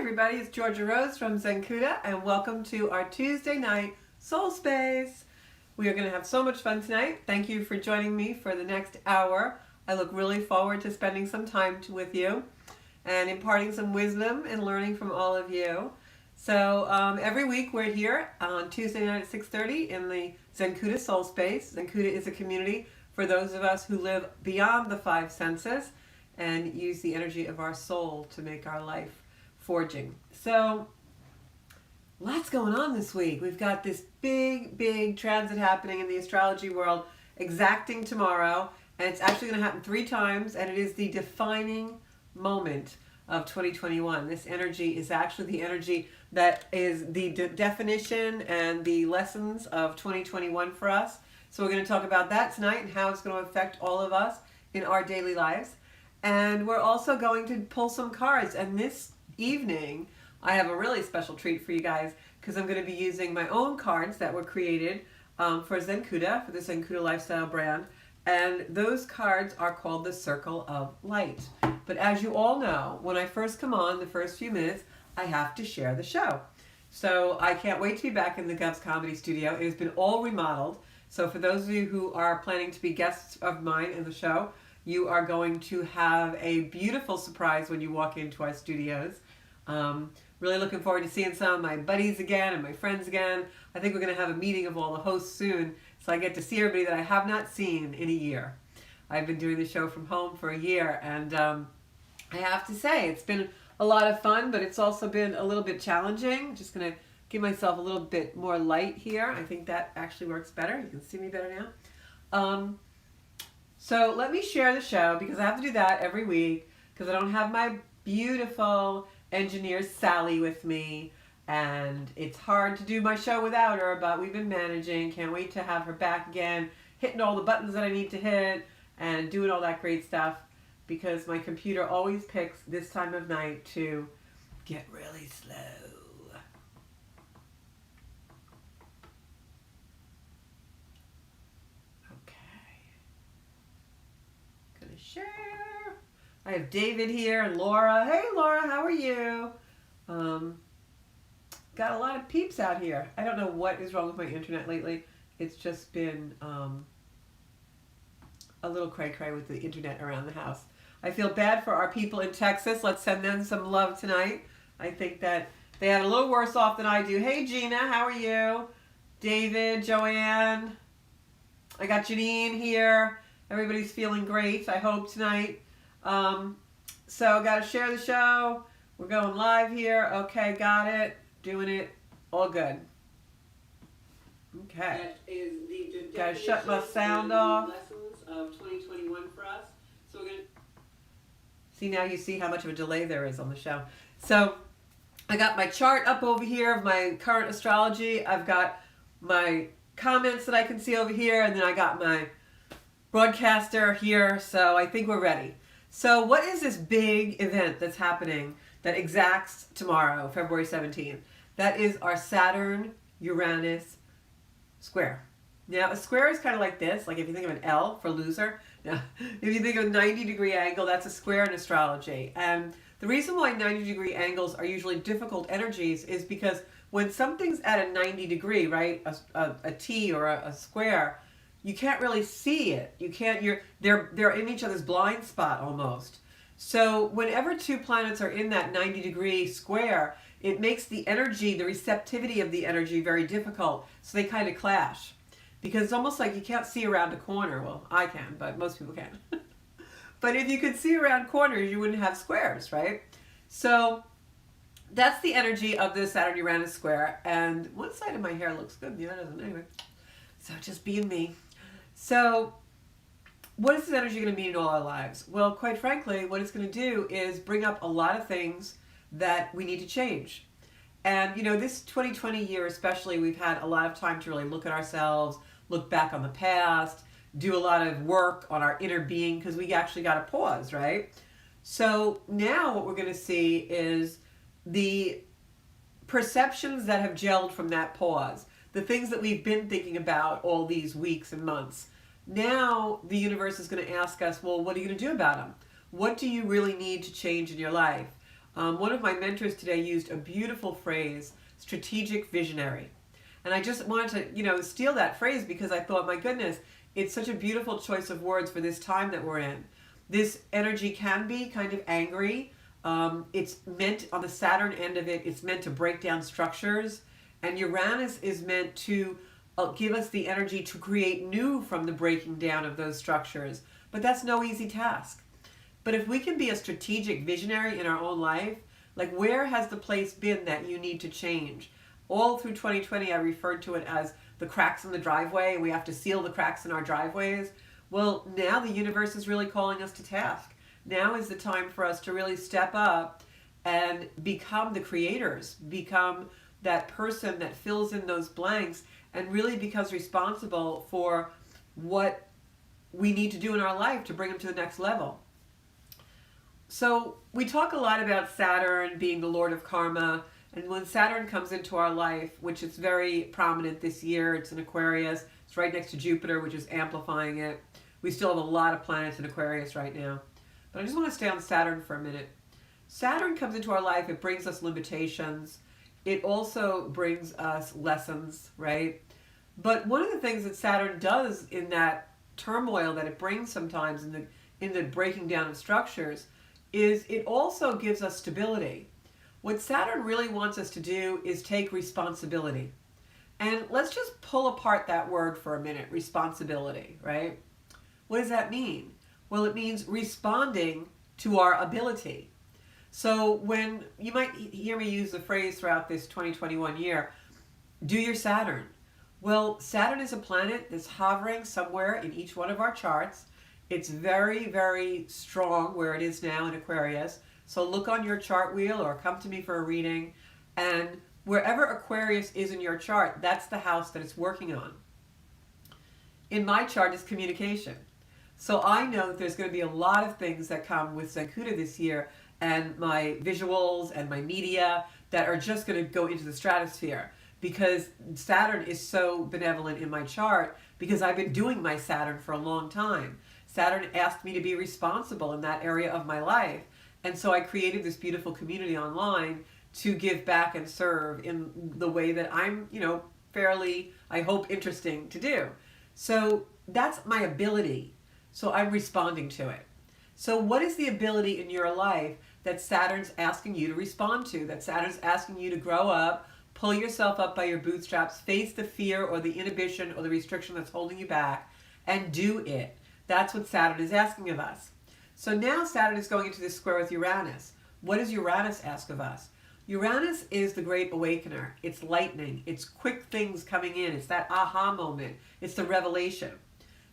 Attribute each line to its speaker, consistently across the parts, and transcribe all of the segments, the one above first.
Speaker 1: everybody, it's Georgia Rose from Zencuda, and welcome to our Tuesday night Soul Space. We are going to have so much fun tonight. Thank you for joining me for the next hour. I look really forward to spending some time with you and imparting some wisdom and learning from all of you. So every week we're here on Tuesday night at 6:30 in the Zencuda Soul Space. Zencuda is a community for those of us who live beyond the five senses and use the energy of our soul to make our life forging. So lots going on this week. We've got this big transit happening in the astrology world, exacting tomorrow, and it's actually going to happen 3 times, and it is the defining moment of 2021. This energy is actually the energy that is the definition and the lessons of 2021 for us. So we're going to talk about that tonight and how it's going to affect all of us in our daily lives. And we're also going to pull some cards, and this evening I have a really special treat for you guys because I'm going to be using my own cards that were created for Zencuda, for the Zencuda lifestyle brand, and those cards are called the Circle of Light. But as you all know, when I first come on, the first few minutes, I have to share the show. So I can't wait to be back in the Gov's Comedy Studio. It has been all remodeled. So for those of you who are planning to be guests of mine in the show, you are going to have a beautiful surprise when you walk into our studios. Really looking forward to seeing some of my buddies again and my friends again. I think we're going to have a meeting of all the hosts soon, so I get to see everybody that I have not seen in a year. I've been doing the show from home for a year, and I have to say it's been a lot of fun, but it's also been a little bit challenging. Just going to give myself a little bit more light here. I think that actually works better. You can see me better now. So let me share the show because I have to do that every week because I don't have my beautiful engineer Sally with me, and it's hard to do my show without her, but we've been managing. Can't wait to have her back again, hitting all the buttons that I need to hit and doing all that great stuff because my computer always picks this time of night to get really slow. Share. I have David here and Laura. Hey Laura, how are you? Got a lot of peeps out here. I don't know what is wrong with my internet lately. It's just been a little cray-cray with the internet around the house. I feel bad for our people in Texas. Let's send them some love tonight. I think that they had a little worse off than I do. Hey Gina, how are you? David, Joanne. I got Janine here. Everybody's feeling great, I hope, tonight. So, got to share the show. We're going live here. Okay, got it. Doing it. All good. Okay. Got to shut my sound off. Lessons of 2021 for us. So, we're going to see now you see how much of a delay there is on the show. So, I got my chart up over here of my current astrology. I've got my comments that I can see over here, and then I got my broadcaster here, so I think we're ready. So what is this big event that's happening that exacts tomorrow, February 17th? That is our Saturn-Uranus square. Now, a square is kind of like this, like if you think of an L for loser. Now, if you think of a 90-degree angle, that's a square in astrology. And the reason why 90-degree angles are usually difficult energies is because when something's at a 90 degree, right, a T or a square, you can't really see it. You can't. They're in each other's blind spot almost. So whenever two planets are in that 90-degree square, it makes the energy, the receptivity of the energy, very difficult. So they kind of clash, because it's almost like you can't see around a corner. Well, I can, but most people can't. But if you could see around corners, you wouldn't have squares, right? So that's the energy of the Saturn-Uranus square. And one side of my hair looks good, the other doesn't. Anyway, so just being me. So what is this energy going to mean in all our lives? Well, quite frankly, what it's going to do is bring up a lot of things that we need to change. And, you know, this 2020 year especially, we've had a lot of time to really look at ourselves, look back on the past, do a lot of work on our inner being, because we actually got to pause, right? So now what we're going to see is the perceptions that have gelled from that pause. The things that we've been thinking about all these weeks and months. Now the universe is going to ask us, well, what are you going to do about them? What do you really need to change in your life? One of my mentors today used a beautiful phrase, strategic visionary. And I just wanted to, steal that phrase because I thought, my goodness, it's such a beautiful choice of words for this time that we're in. This energy can be kind of angry. It's meant, on the Saturn end of it, it's meant to break down structures. And Uranus is meant to give us the energy to create new from the breaking down of those structures. But that's no easy task. But if we can be a strategic visionary in our own life, like where has the place been that you need to change? All through 2020, I referred to it as the cracks in the driveway, and we have to seal the cracks in our driveways. Well, now the universe is really calling us to task. Now is the time for us to really step up and become the creators, become that person that fills in those blanks and really becomes responsible for what we need to do in our life to bring them to the next level. So we talk a lot about Saturn being the Lord of Karma, and when Saturn comes into our life, which is very prominent this year, it's in Aquarius, it's right next to Jupiter, which is amplifying it. We still have a lot of planets in Aquarius right now. But I just want to stay on Saturn for a minute. Saturn comes into our life, it brings us limitations. It also brings us lessons, right? But one of the things that Saturn does in that turmoil that it brings sometimes in the breaking down of structures is it also gives us stability. What Saturn really wants us to do is take responsibility. And let's just pull apart that word for a minute, responsibility, right? What does that mean? Well, it means responding to our ability. So when you might hear me use the phrase throughout this 2021 year, do your Saturn. Well, Saturn is a planet that's hovering somewhere in each one of our charts. It's very, very strong where it is now in Aquarius. So look on your chart wheel or come to me for a reading. And wherever Aquarius is in your chart, that's the house that it's working on. In my chart is communication. So I know that there's going to be a lot of things that come with Zancuda this year and my visuals and my media that are just going to go into the stratosphere because Saturn is so benevolent in my chart because I've been doing my Saturn for a long time. Saturn asked me to be responsible in that area of my life. And so I created this beautiful community online to give back and serve in the way that I'm, fairly, I hope, interesting to do. So that's my ability. So I'm responding to it. So what is the ability in your life that Saturn's asking you to respond to, that Saturn's asking you to grow up, pull yourself up by your bootstraps, face the fear or the inhibition or the restriction that's holding you back, and do it? That's what Saturn is asking of us. So now Saturn is going into this square with Uranus. What does Uranus ask of us? Uranus is the great awakener. It's lightning. It's quick things coming in. It's that aha moment. It's the revelation.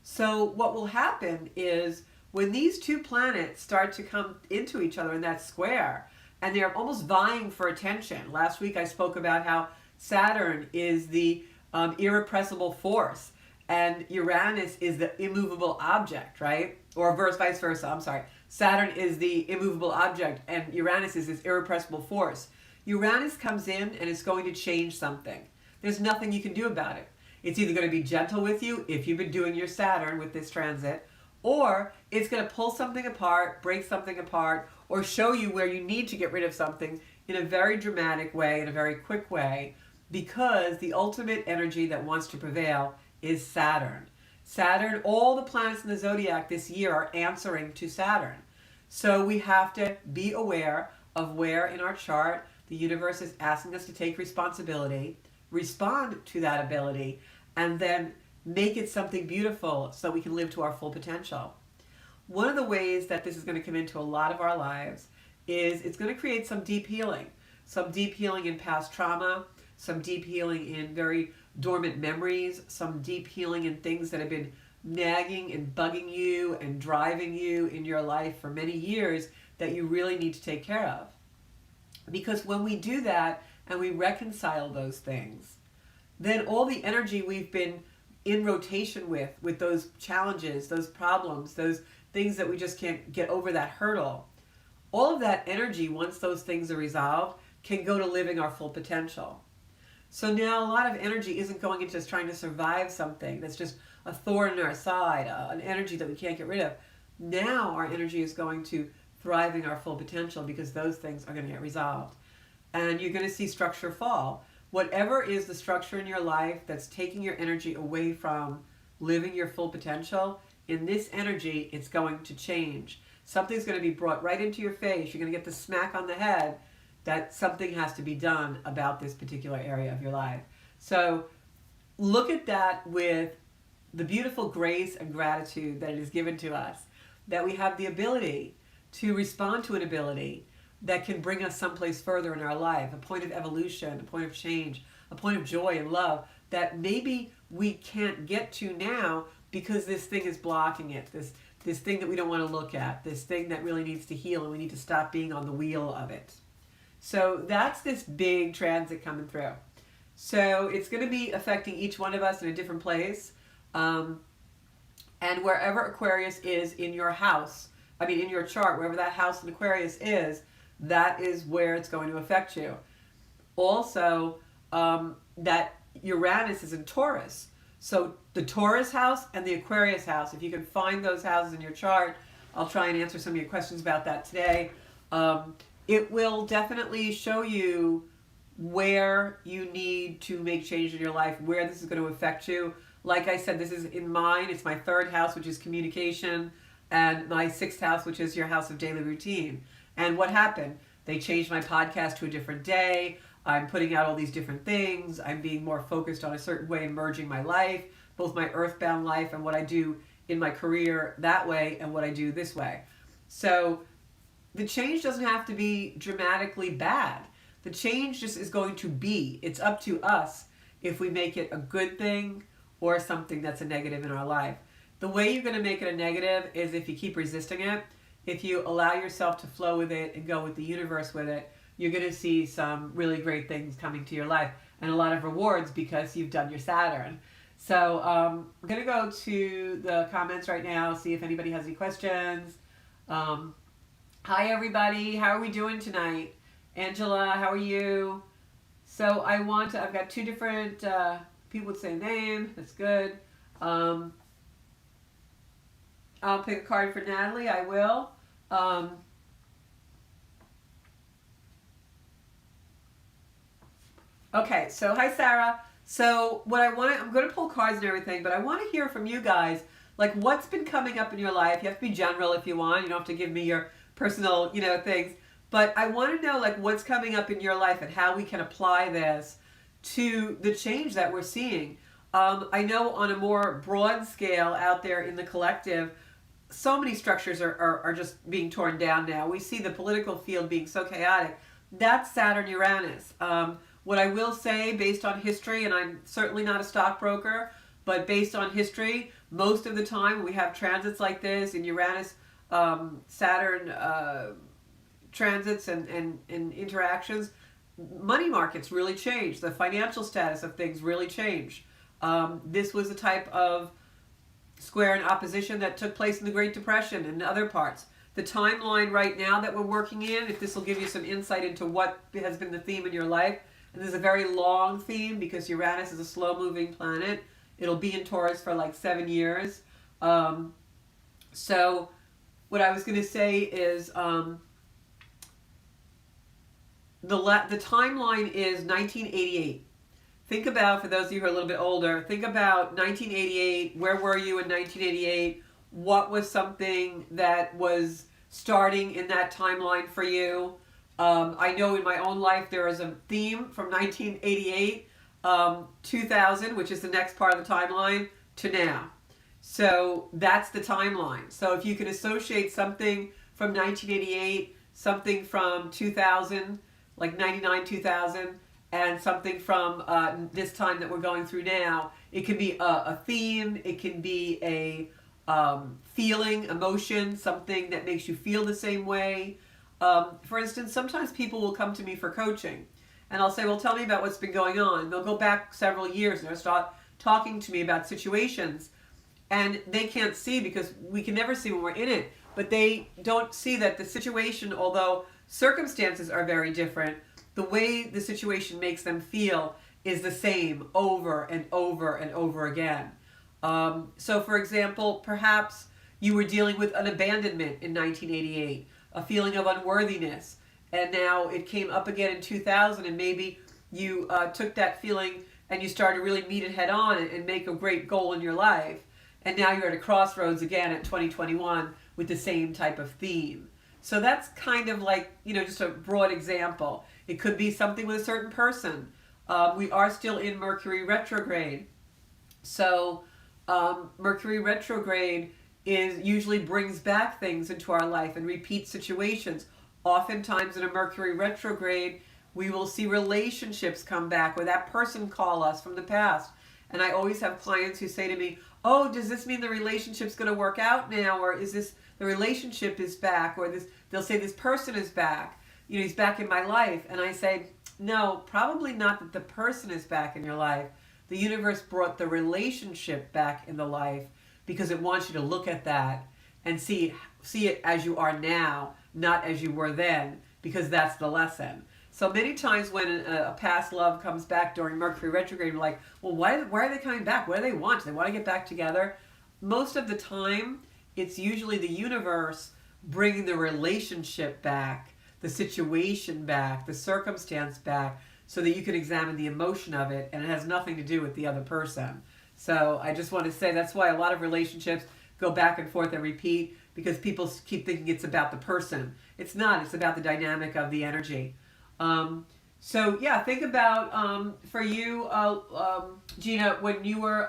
Speaker 1: So what will happen is when these two planets start to come into each other in that square, and they're almost vying for attention. Last week I spoke about how Saturn is the irrepressible force, and Uranus is the immovable object, right? Or vice versa, I'm sorry. Saturn is the immovable object, and Uranus is this irrepressible force. Uranus comes in and it's going to change something. There's nothing you can do about it. It's either going to be gentle with you if you've been doing your Saturn with this transit, or it's going to pull something apart, break something apart, or show you where you need to get rid of something in a very dramatic way, in a very quick way, because the ultimate energy that wants to prevail is Saturn. Saturn, all the planets in the zodiac this year are answering to Saturn. So we have to be aware of where in our chart the universe is asking us to take responsibility, respond to that ability, and then make it something beautiful so we can live to our full potential. One of the ways that this is going to come into a lot of our lives is it's going to create some deep healing in past trauma, some deep healing in very dormant memories, some deep healing in things that have been nagging and bugging you and driving you in your life for many years that you really need to take care of. Because when we do that and we reconcile those things, then all the energy we've been in rotation with those challenges, those problems, those things that we just can't get over that hurdle, all of that energy, once those things are resolved, can go to living our full potential. So now a lot of energy isn't going into just trying to survive something that's just a thorn in our side, an energy that we can't get rid of. Now our energy is going to thriving our full potential, because those things are going to get resolved. And you're going to see structure fall. Whatever is the structure in your life that's taking your energy away from living your full potential, in this energy, it's going to change. Something's going to be brought right into your face. You're going to get the smack on the head that something has to be done about this particular area of your life. So look at that with the beautiful grace and gratitude that it is given to us, that we have the ability to respond to an ability that can bring us someplace further in our life, a point of evolution, a point of change, a point of joy and love that maybe we can't get to now because this thing is blocking it, this thing that we don't want to look at, this thing that really needs to heal, and we need to stop being on the wheel of it. So that's this big transit coming through. So it's going to be affecting each one of us in a different place. And wherever Aquarius is in your house, in your chart, wherever that house in Aquarius is, that is where it's going to affect you. Also, that Uranus is in Taurus. So the Taurus house and the Aquarius house, if you can find those houses in your chart, I'll try and answer some of your questions about that today. It will definitely show you where you need to make change in your life, where this is going to affect you. Like I said, this is in mine. It's my third house, which is communication, and my sixth house, which is your house of daily routine. And what happened? They changed my podcast to a different day. I'm putting out all these different things. I'm being more focused on a certain way, merging my life, both my earthbound life and what I do in my career that way and what I do this way. So the change doesn't have to be dramatically bad. The change just is going to be. It's up to us if we make it a good thing or something that's a negative in our life. The way you're going to make it a negative is if you keep resisting it. If you allow yourself to flow with it and go with the universe with it, you're going to see some really great things coming to your life and a lot of rewards because you've done your Saturn. So I'm going to go to the comments right now, see if anybody has any questions. Hi, everybody. How are we doing tonight? Angela, how are you? So I've got two different people with the same name. That's good. I'll pick a card for Natalie. I will. Okay, so hi, Sarah. So I'm going to pull cards and everything, but I want to hear from you guys, like what's been coming up in your life. You have to be general if you want. You don't have to give me your personal, things. But I want to know like what's coming up in your life and how we can apply this to the change that we're seeing. I know on a more broad scale out there in the collective, so many structures are just being torn down now. We see the political field being so chaotic. That's Saturn Uranus. What I will say based on history, and I'm certainly not a stockbroker, but based on history, most of the time when we have transits like this in Uranus, Saturn transits and interactions, money markets really change. The financial status of things really change. This was a type of square in opposition that took place in the Great Depression and other parts. The timeline right now that we're working in, if this will give you some insight into what has been the theme in your life, and this is a very long theme because Uranus is a slow-moving planet. It'll be in Taurus for like 7 years. So what I was going to say is the timeline is 1988. Think about, for those of you who are a little bit older, think about 1988. Where were you in 1988? What was something that was starting in that timeline for you? I know in my own life there is a theme from 1988, 2000, which is the next part of the timeline, to now. So that's the timeline. So if you can associate something from 1988, something from 2000, like 99, 2000, and something from this time that we're going through now, it can be a theme, it can be a feeling, emotion, something that makes you feel the same way. For instance, sometimes people will come to me for coaching, and I'll say, well, tell me about what's been going on. They'll go back several years and they'll start talking to me about situations, and they can't see because we can never see when we're in it, but they don't see that the situation, although circumstances are very different, the way the situation makes them feel is the same over and over and over again. So for example, perhaps you were dealing with an abandonment in 1988. a feeling of unworthiness, and now it came up again in 2000, and maybe you took that feeling and you started to really meet it head on and make a great goal in your life. And now you're at a crossroads again at 2021 with the same type of theme. So that's kind of like, just a broad example. It could be something with a certain person. We are still in Mercury Retrograde. So Mercury Retrograde usually brings back things into our life and repeats situations. Oftentimes in a Mercury Retrograde, we will see relationships come back, or that person call us from the past. And I always have clients who say to me, oh, does this mean the relationship's going to work out now? Or is this, the relationship is back? Or they'll say this person is back. He's back in my life. And I say, no, probably not that the person is back in your life. The universe brought the relationship back in the life because it wants you to look at that and see it as you are now, not as you were then, because that's the lesson. So many times when a past love comes back during Mercury Retrograde, we're like, well, why are they coming back? What do they want? Do they want to get back together? Most of the time, it's usually the universe bringing the relationship back, the situation back, the circumstance back, so that you can examine the emotion of it, and it has nothing to do with the other person. So I just want to say that's why a lot of relationships go back and forth and repeat, because people keep thinking it's about the person. It's not. It's about the dynamic of the energy. So yeah, think about for you, Gina, when you were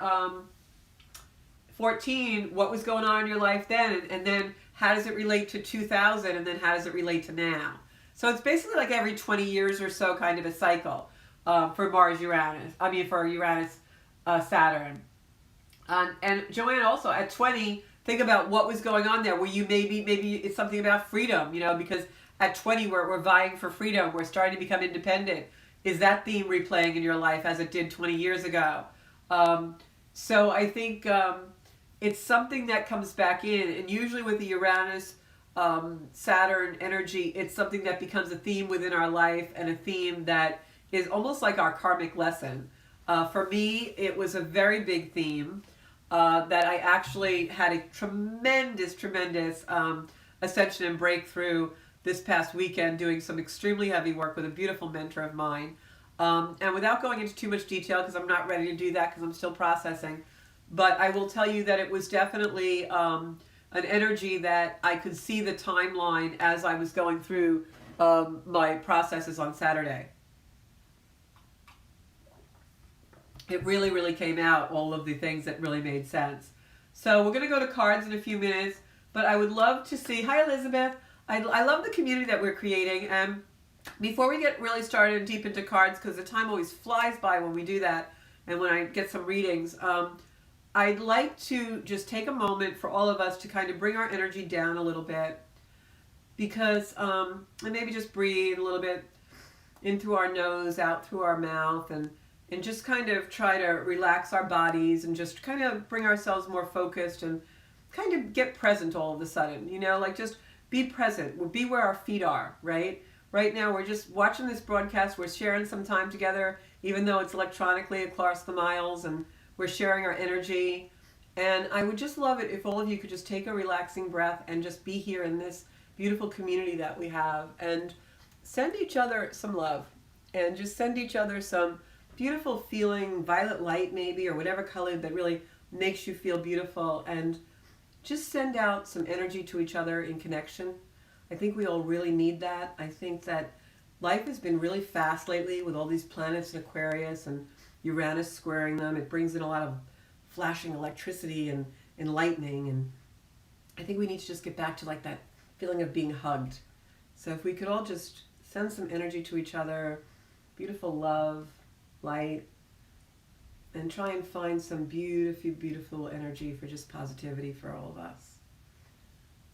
Speaker 1: 14, what was going on in your life then, and then how does it relate to 2000, and then how does it relate to now? So it's basically like every 20 years or so, kind of a cycle for Uranus, Saturn. And Joanne, also at 20, think about what was going on there. Were you maybe it's something about freedom, because at 20 we're vying for freedom. We're starting to become independent. Is that theme replaying in your life as it did 20 years ago? So I think it's something that comes back in. And usually with the Uranus, Saturn energy, it's something that becomes a theme within our life, and a theme that is almost like our karmic lesson. For me, it was a very big theme that I actually had a tremendous ascension and breakthrough this past weekend, doing some extremely heavy work with a beautiful mentor of mine. And without going into too much detail, because I'm not ready to do that because I'm still processing, but I will tell you that it was definitely an energy that I could see the timeline as I was going through my processes on Saturday. It really came out, all of the things that really made sense. So we're going to go to cards in a few minutes, but I would love to see, hi Elizabeth, I love the community that we're creating. And before we get really started and deep into cards, because the time always flies by when we do that, and when I get some readings, I'd like to just take a moment for all of us to kind of bring our energy down a little bit, because, and maybe just breathe a little bit in through our nose, out through our mouth, and just kind of try to relax our bodies and just kind of bring ourselves more focused and kind of get present all of a sudden, like just be present, be where our feet are, right? Right now we're just watching this broadcast, we're sharing some time together, even though it's electronically across the miles, and we're sharing our energy. And I would just love it if all of you could just take a relaxing breath and just be here in this beautiful community that we have, and send each other some love, and just send each other some beautiful feeling, violet light maybe, or whatever color that really makes you feel beautiful, and just send out some energy to each other in connection. I think we all really need that. I think that life has been really fast lately with all these planets in Aquarius and Uranus squaring them. It brings in a lot of flashing electricity and lightning, and I think we need to just get back to like that feeling of being hugged. So if we could all just send some energy to each other, beautiful love, light, and try and find some beautiful energy for just positivity for all of us.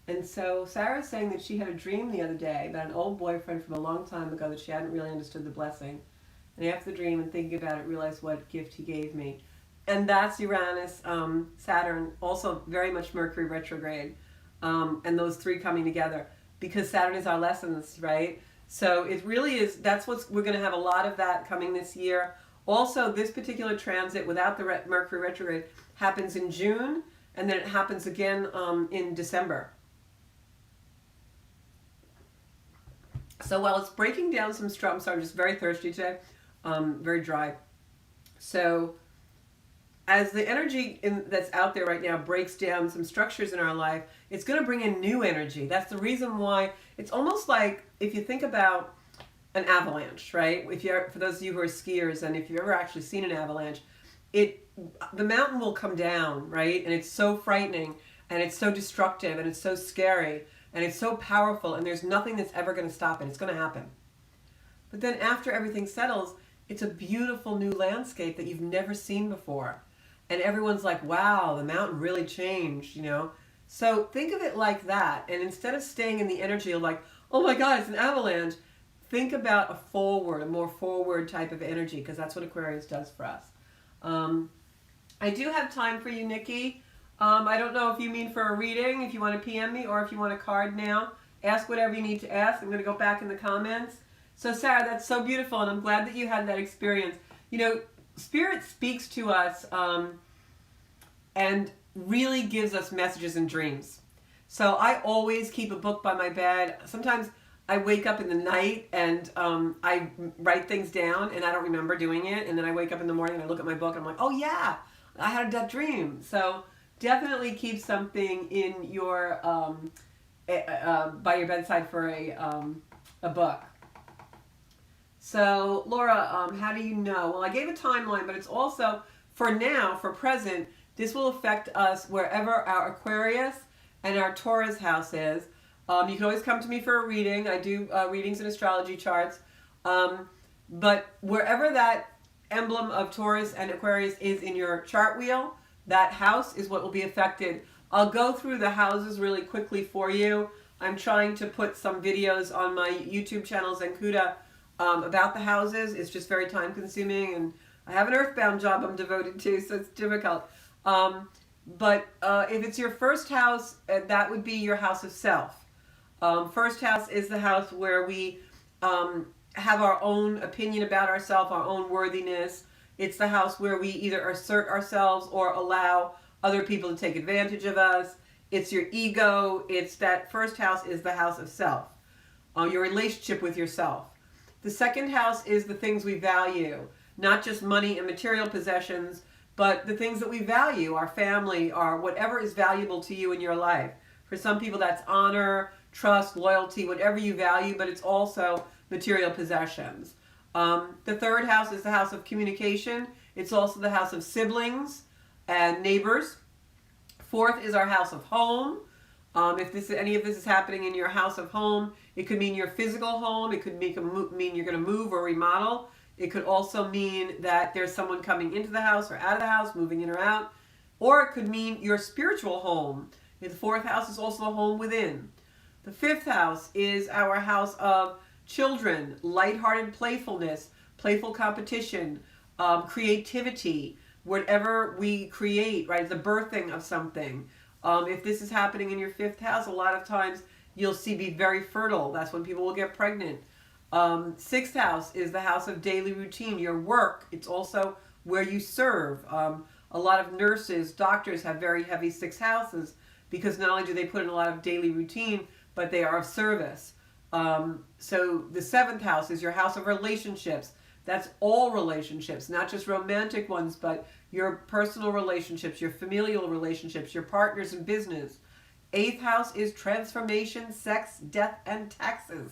Speaker 1: And so Sarah's saying that she had a dream the other day about an old boyfriend from a long time ago that she hadn't really understood the blessing. And after the dream and thinking about it, realized what gift he gave me. And that's Uranus, Saturn, also very much Mercury retrograde, and those three coming together, because Saturn is our lessons, right? So it really is, we're going to have a lot of that coming this year. Also, this particular transit without the Mercury retrograde happens in June, and then it happens again in December. So while it's breaking down some I'm sorry, I'm just very thirsty today, very dry. So as the energy that's out there right now breaks down some structures in our life, it's going to bring in new energy. That's the reason why it's almost like, if you think about an avalanche, right? If you're, for those of you who are skiers, and if you've ever actually seen an avalanche, the mountain will come down, right? And it's so frightening, and it's so destructive, and it's so scary, and it's so powerful, and there's nothing that's ever going to stop it. It's going to happen. But then after everything settles, it's a beautiful new landscape that you've never seen before. And everyone's like, wow, the mountain really changed, you know? So think of it like that. And instead of staying in the energy of like, oh my God, it's an avalanche, think about a more forward type of energy, because that's what Aquarius does for us. I do have time for you, Nikki. I don't know if you mean for a reading, if you want to PM me, or if you want a card now. Ask whatever you need to ask. I'm going to go back in the comments. So Sarah, that's so beautiful, and I'm glad that you had that experience. You know, Spirit speaks to us and really gives us messages in dreams. So I always keep a book by my bed. Sometimes I wake up in the night and I write things down and I don't remember doing it. And then I wake up in the morning and I look at my book and I'm like, oh yeah, I had that dream. So definitely keep something in your, by your bedside for a book. So Laura, how do you know? Well, I gave a timeline, but it's also, for now, for present, this will affect us wherever our Aquarius and our Taurus house is. You can always come to me for a reading. I do readings and astrology charts. But wherever that emblem of Taurus and Aquarius is in your chart wheel, that house is what will be affected. I'll go through the houses really quickly for you. I'm trying to put some videos on my YouTube channel, Zenkuda, about the houses. It's just very time consuming, and I have an earthbound job I'm devoted to, so it's difficult. But if it's your first house, that would be your house of self. First house is the house where we have our own opinion about ourselves, our own worthiness. It's the house where we either assert ourselves or allow other people to take advantage of us. It's your ego. It's that first house is the house of self, your relationship with yourself. The second house is the things we value, not just money and material possessions, but the things that we value, our family, our whatever is valuable to you in your life. For some people that's honor, trust, loyalty, whatever you value, but it's also material possessions. The third house is the house of communication. It's also the house of siblings and neighbors. Fourth is our house of home. If any of this is happening in your house of home, it could mean your physical home. It could mean you're going to move or remodel. It could also mean that there's someone coming into the house or out of the house, moving in or out. Or it could mean your spiritual home. The fourth house is also the home within. The fifth house is our house of children, lighthearted playfulness, playful competition, creativity, whatever we create, right? The birthing of something. If this is happening in your fifth house, a lot of times you'll see be very fertile. That's when people will get pregnant. Sixth house is the house of daily routine, your work. It's also where you serve. A lot of nurses, doctors have very heavy sixth houses because not only do they put in a lot of daily routine, but they are of service. So the seventh house is your house of relationships. That's all relationships, not just romantic ones, but your personal relationships, your familial relationships, your partners in business. Eighth house is transformation, sex, death, and taxes.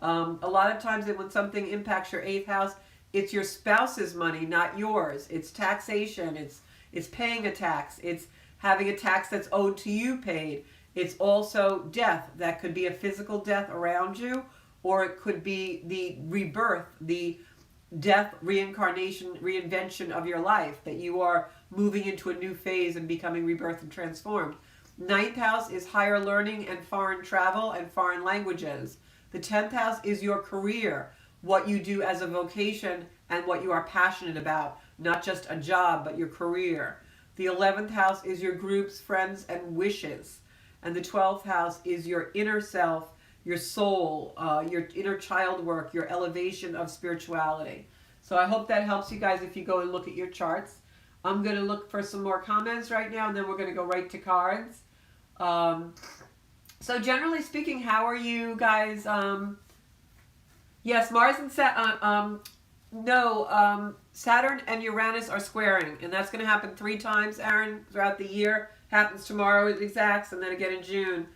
Speaker 1: A lot of times when something impacts your eighth house, it's your spouse's money, not yours. It's taxation. It's paying a tax. It's having a tax that's owed to you paid. It's also death. That could be a physical death around you, or it could be the rebirth, the death, reincarnation, reinvention of your life, that you are moving into a new phase and becoming rebirthed and transformed. Ninth house is higher learning and foreign travel and foreign languages. The 10th house is your career, what you do as a vocation and what you are passionate about, not just a job, but your career. The 11th house is your groups, friends, and wishes. And the 12th house is your inner self, your soul, your inner child work, your elevation of spirituality. So I hope that helps you guys if you go and look at your charts. I'm going to look for some more comments right now, and then we're going to go right to cards. So generally speaking, how are you guys Yes, Mars and Saturn and Uranus are squaring, and that's going to happen 3 times, Aaron, throughout the year. Happens tomorrow at exacts, and then again in June.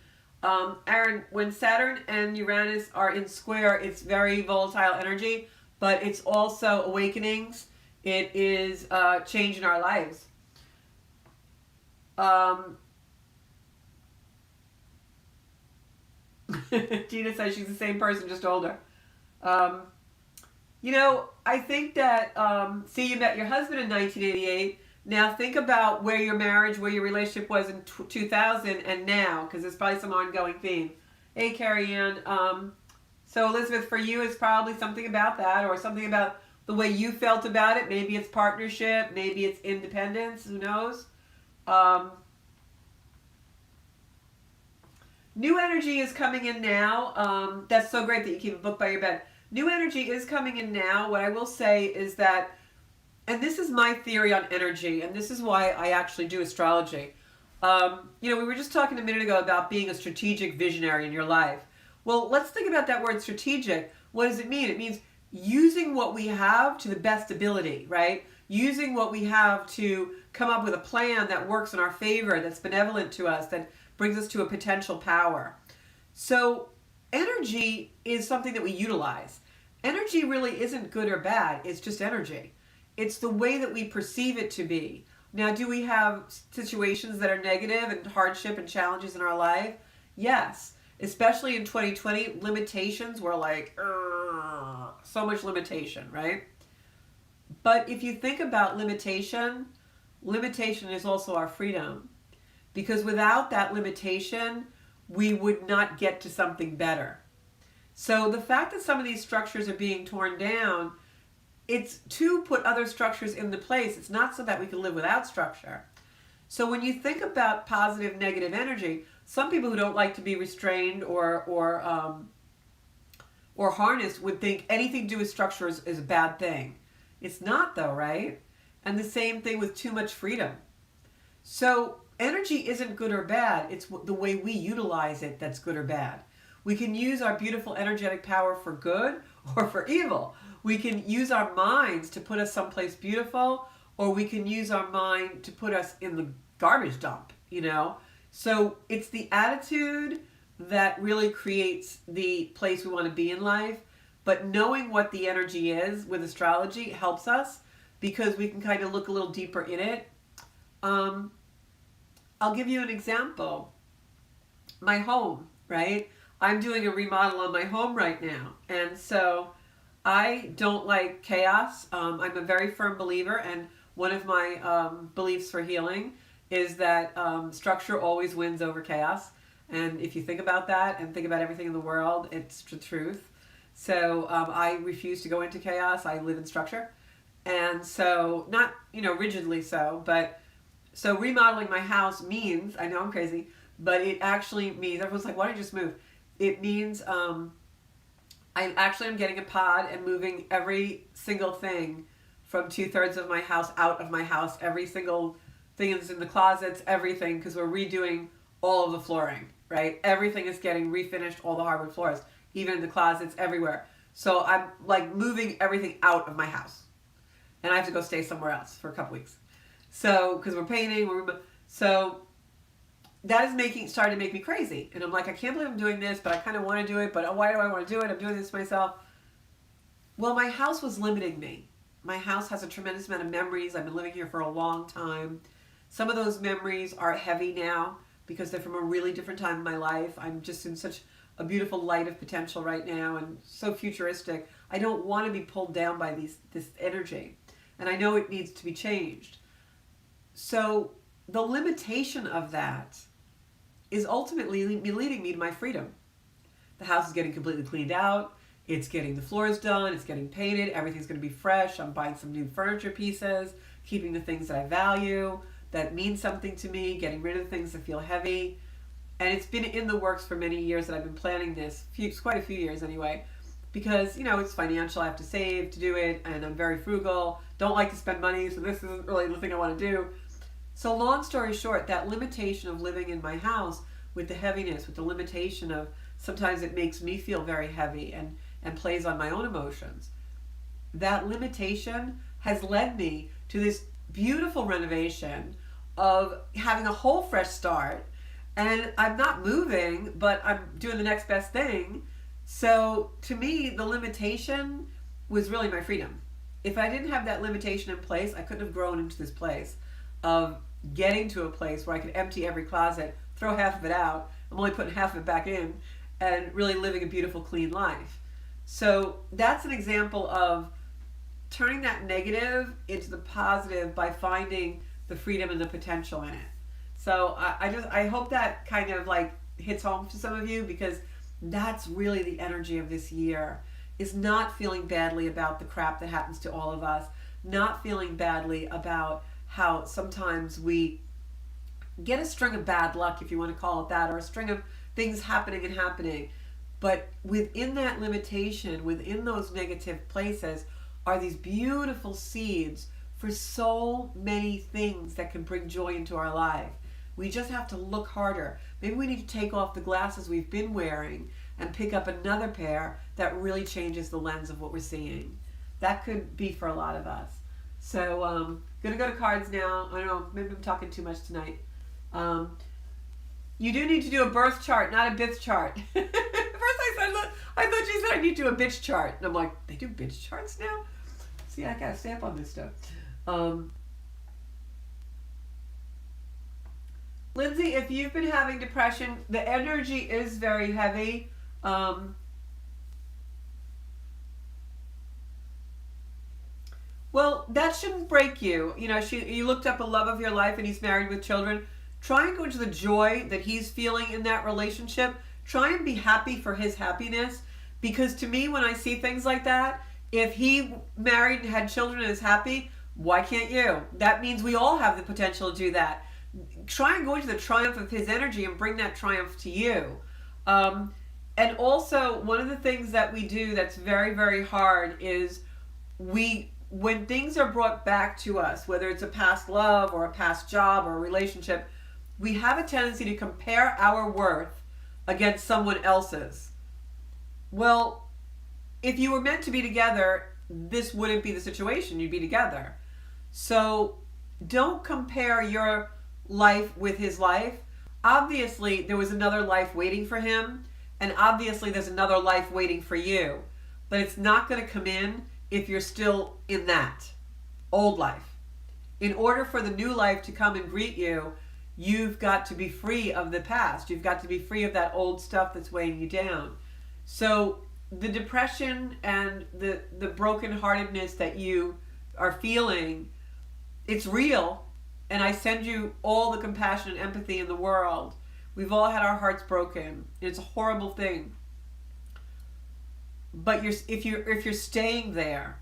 Speaker 1: Aaron, when Saturn and Uranus are in square, it's very volatile energy, but it's also awakenings. It is change in our lives. Gina says she's the same person, just older. I think that, see, you met your husband in 1988. Now think about where your marriage, where your relationship was in 2000 and now, because there's probably some ongoing theme. Hey, Carrie Ann. So Elizabeth, for you, it's probably something about that, or something about the way you felt about it. Maybe it's partnership, maybe it's independence, who knows? New energy is coming in now. That's so great that you keep a book by your bed. New energy is coming in now. What I will say is that, and this is my theory on energy, and this is why I actually do astrology. We were just talking a minute ago about being a strategic visionary in your life. Well, let's think about that word strategic. What does it mean? It means using what we have to the best ability, right? Using what we have to come up with a plan that works in our favor, that's benevolent to us, that brings us to a potential power. So energy is something that we utilize. Energy really isn't good or bad. It's just energy. It's the way that we perceive it to be. Now, do we have situations that are negative and hardship and challenges in our life? Yes. Especially in 2020, limitations were like, so much limitation, right? But if you think about limitation is also our freedom. Because without that limitation, we would not get to something better. So the fact that some of these structures are being torn down, it's to put other structures into place. It's not so that we can live without structure. So when you think about positive, negative energy, some people who don't like to be restrained or harnessed would think anything to do with structure is a bad thing. It's not though, right? And the same thing with too much freedom. So energy isn't good or bad. It's the way we utilize it that's good or bad. We can use our beautiful energetic power for good or for evil. We can use our minds to put us someplace beautiful, or we can use our mind to put us in the garbage dump, So it's the attitude that really creates the place we want to be in life. But knowing what the energy is with astrology helps us because we can kind of look a little deeper in it. I'll give you an example. My home, right? I'm doing a remodel on my home right now. And so I don't like chaos. I'm a very firm believer, and one of my beliefs for healing is that structure always wins over chaos. And if you think about that and think about everything in the world, it's the truth. So I refuse to go into chaos. I live in structure. And so, not, rigidly so, but so remodeling my house means, I know I'm crazy, but it actually means, everyone's like, why don't you just move? It means I actually am getting a pod and moving every single thing from 2/3 of my house out of my house. Every single thing is in the closets, everything, because we're redoing all of the flooring, right? Everything is getting refinished, all the hardwood floors, even in the closets, everywhere. So I'm like moving everything out of my house. And I have to go stay somewhere else for a couple weeks. So, because we're painting, so that is starting to make me crazy. And I'm like, I can't believe I'm doing this, but I kind of want to do it, but why do I want to do it? I'm doing this myself. Well, my house was limiting me. My house has a tremendous amount of memories. I've been living here for a long time. Some of those memories are heavy now because they're from a really different time in my life. I'm just in such a beautiful light of potential right now and so futuristic. I don't want to be pulled down by this energy. And I know it needs to be changed. So the limitation of that is ultimately leading me to my freedom. The house is getting completely cleaned out. It's getting the floors done. It's getting painted. Everything's going to be fresh. I'm buying some new furniture pieces, keeping the things that I value, that mean something to me, getting rid of the things that feel heavy. And it's been in the works for many years that I've been planning this, quite a few years anyway, because, it's financial. I have to save to do it, and I'm very frugal. Don't like to spend money, so this isn't really the thing I want to do. So long story short, that limitation of living in my house with the heaviness, with the limitation of sometimes it makes me feel very heavy, and and plays on my own emotions. That limitation has led me to this beautiful renovation of having a whole fresh start. And I'm not moving, but I'm doing the next best thing. So to me, the limitation was really my freedom. If I didn't have that limitation in place, I couldn't have grown into this place of getting to a place where I could empty every closet, throw half of it out, I'm only putting half of it back in, and really living a beautiful, clean life. So that's an example of turning that negative into the positive by finding the freedom and the potential in it. So I hope that kind of like hits home to some of you, because that's really the energy of this year, is not feeling badly about the crap that happens to all of us, not feeling badly about how sometimes we get a string of bad luck, if you want to call it that, or a string of things happening. But within that limitation, within those negative places, are these beautiful seeds for so many things that can bring joy into our life. We just have to look harder. Maybe we need to take off the glasses we've been wearing and pick up another pair that really changes the lens of what we're seeing. That could be for a lot of us. So gonna go to cards now. I don't know, maybe I'm talking too much tonight. You do need to do a birth chart, not a bith chart. At first I thought she said I need to do a bitch chart. And I'm like, they do bitch charts now? See, I gotta stamp on this stuff. Lindsay, if you've been having depression, the energy is very heavy. Well, that shouldn't break you. You know, you looked up a love of your life and he's married with children. Try and go into the joy that he's feeling in that relationship. Try and be happy for his happiness. Because to me, when I see things like that, if he married and had children and is happy, why can't you? That means we all have the potential to do that. Try and go into the triumph of his energy and bring that triumph to you. And also, one of the things that we do that's very, very hard is when things are brought back to us, whether it's a past love or a past job or a relationship, we have a tendency to compare our worth against someone else's. Well, if you were meant to be together, this wouldn't be the situation. You'd be together. So don't compare your life with his life. Obviously, there was another life waiting for him, and obviously there's another life waiting for you. But it's not going to come in if you're still in that old life. In order for the new life to come and greet you, you've got to be free of the past. You've got to be free of that old stuff that's weighing you down. So the depression and the brokenheartedness that you are feeling, it's real. And I send you all the compassion and empathy in the world. We've all had our hearts broken. It's a horrible thing. But if you're staying there,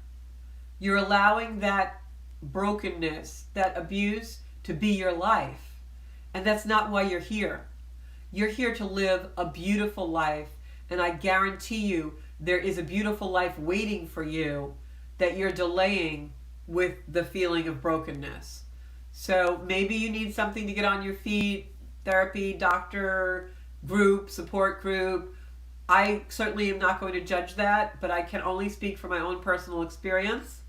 Speaker 1: you're allowing that brokenness, that abuse, to be your life. And that's not why you're here. You're here to live a beautiful life. And I guarantee you there is a beautiful life waiting for you that you're delaying with the feeling of brokenness. So maybe you need something to get on your feet, therapy, doctor, group, support group. I certainly am not going to judge that, but I can only speak from my own personal experience.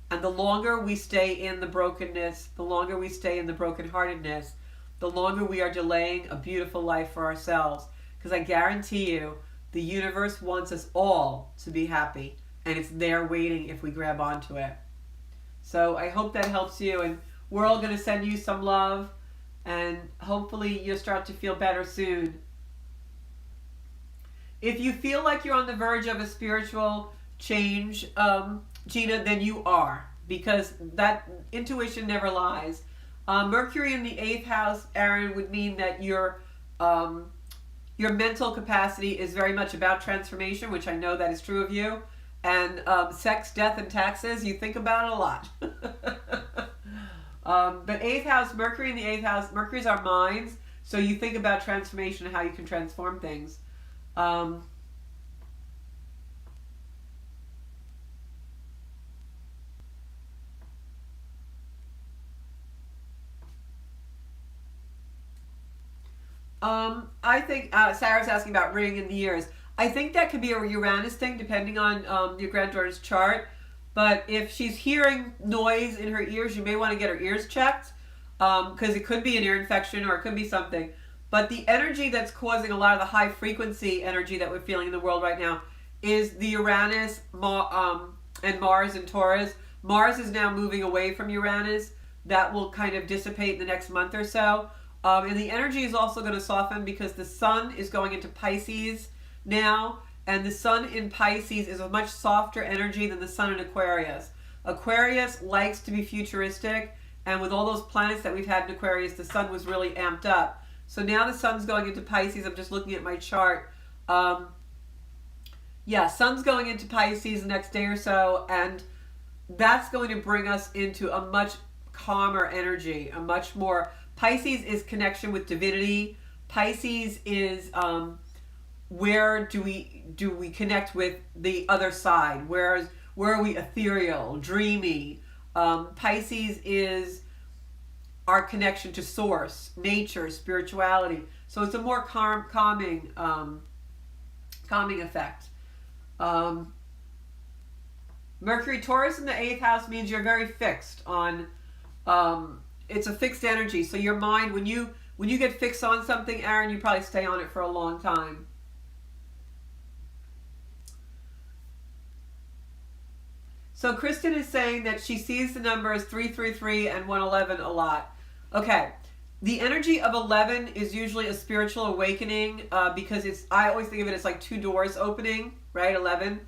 Speaker 1: And the longer we stay in the brokenness, the longer we stay in the brokenheartedness, the longer we are delaying a beautiful life for ourselves. Because I guarantee you, the universe wants us all to be happy, and it's there waiting if we grab onto it. So I hope that helps you, and we're all going to send you some love, and hopefully you'll start to feel better soon. If you feel like you're on the verge of a spiritual change, Gina, then you are, because that intuition never lies. Mercury in the 8th house, Aaron, would mean that your mental capacity is very much about transformation, which I know that is true of you. And sex, death, and taxes, you think about it a lot. But 8th house, Mercury in the 8th house, Mercury's our minds, so you think about transformation and how you can transform things. I think Sarah's asking about ring in the years. I think that could be a Uranus thing, depending on your granddaughter's chart. But if she's hearing noise in her ears, you may want to get her ears checked, because it could be an ear infection or it could be something. But the energy that's causing a lot of the high frequency energy that we're feeling in the world right now is the Uranus and Mars and Taurus. Mars is now moving away from Uranus. That will kind of dissipate in the next month or so. And the energy is also going to soften because the sun is going into Pisces now. And the sun in Pisces is a much softer energy than the sun in Aquarius. Aquarius likes to be futuristic. And with all those planets that we've had in Aquarius, the sun was really amped up. So now the sun's going into Pisces. I'm just looking at my chart. Sun's going into Pisces the next day or so. And that's going to bring us into a much calmer energy, a much more... Pisces is connection with divinity. Pisces is where do we connect with the other side? Where are we ethereal, dreamy? Pisces is our connection to source, nature, spirituality. So it's a more calming effect. Mercury Taurus in the 8th house means you're very fixed on, it's a fixed energy. So your mind, when you get fixed on something, Aaron, you probably stay on it for a long time. So Kristen is saying that she sees the numbers 333 and 111 a lot. Okay. The energy of 11 is usually a spiritual awakening, because I always think of it as like two doors opening, right? 11.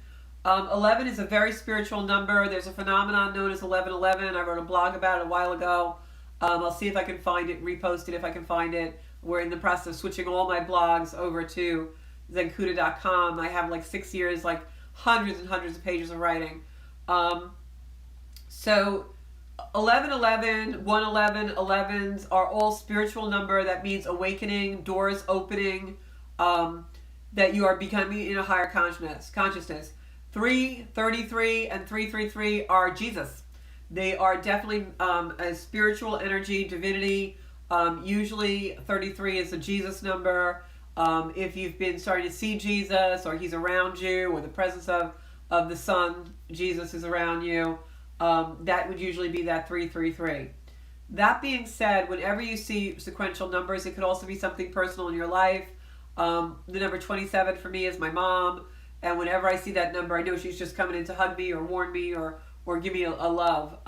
Speaker 1: 11 is a very spiritual number. There's a phenomenon known as 1111. I wrote a blog about it a while ago. I'll see if I can find it, repost it if I can find it. We're in the process of switching all my blogs over to zenkuda.com. I have like 6 years, like hundreds and hundreds of pages of writing. So 1111, 111, 11s are all spiritual number. That means awakening, doors opening, that you are becoming in a higher consciousness. 333 and 333 are Jesus. They are definitely a spiritual energy, divinity. Usually 33 is a Jesus number. If you've been starting to see Jesus, or he's around you, or the presence of the sun, Jesus is around you, that would usually be that 333. That being said, whenever you see sequential numbers, it could also be something personal in your life. The number 27 for me is my mom. And whenever I see that number, I know she's just coming in to hug me or warn me or give me a love.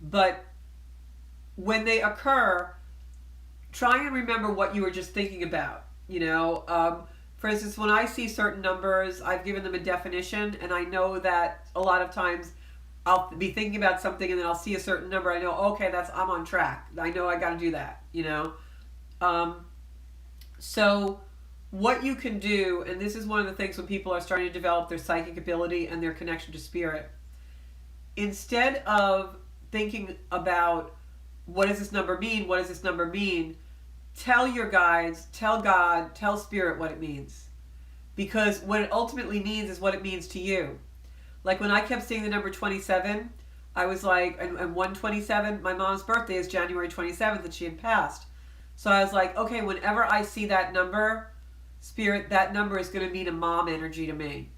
Speaker 1: But when they occur, try and remember what you were just thinking about. You know, for instance, when I see certain numbers, I've given them a definition, and I know that a lot of times I'll be thinking about something and then I'll see a certain number. I know, okay, I'm on track. I know I got to do that, you know. So what you can do, and this is one of the things when people are starting to develop their psychic ability and their connection to spirit, instead of thinking about what does this number mean, tell your guides, tell God, tell spirit what it means. Because what it ultimately means is what it means to you. Like when I kept seeing the number 27, I was like, and 127, my mom's birthday is January 27th and she had passed. So I was like, okay, whenever I see that number, spirit, that number is going to mean a mom energy to me.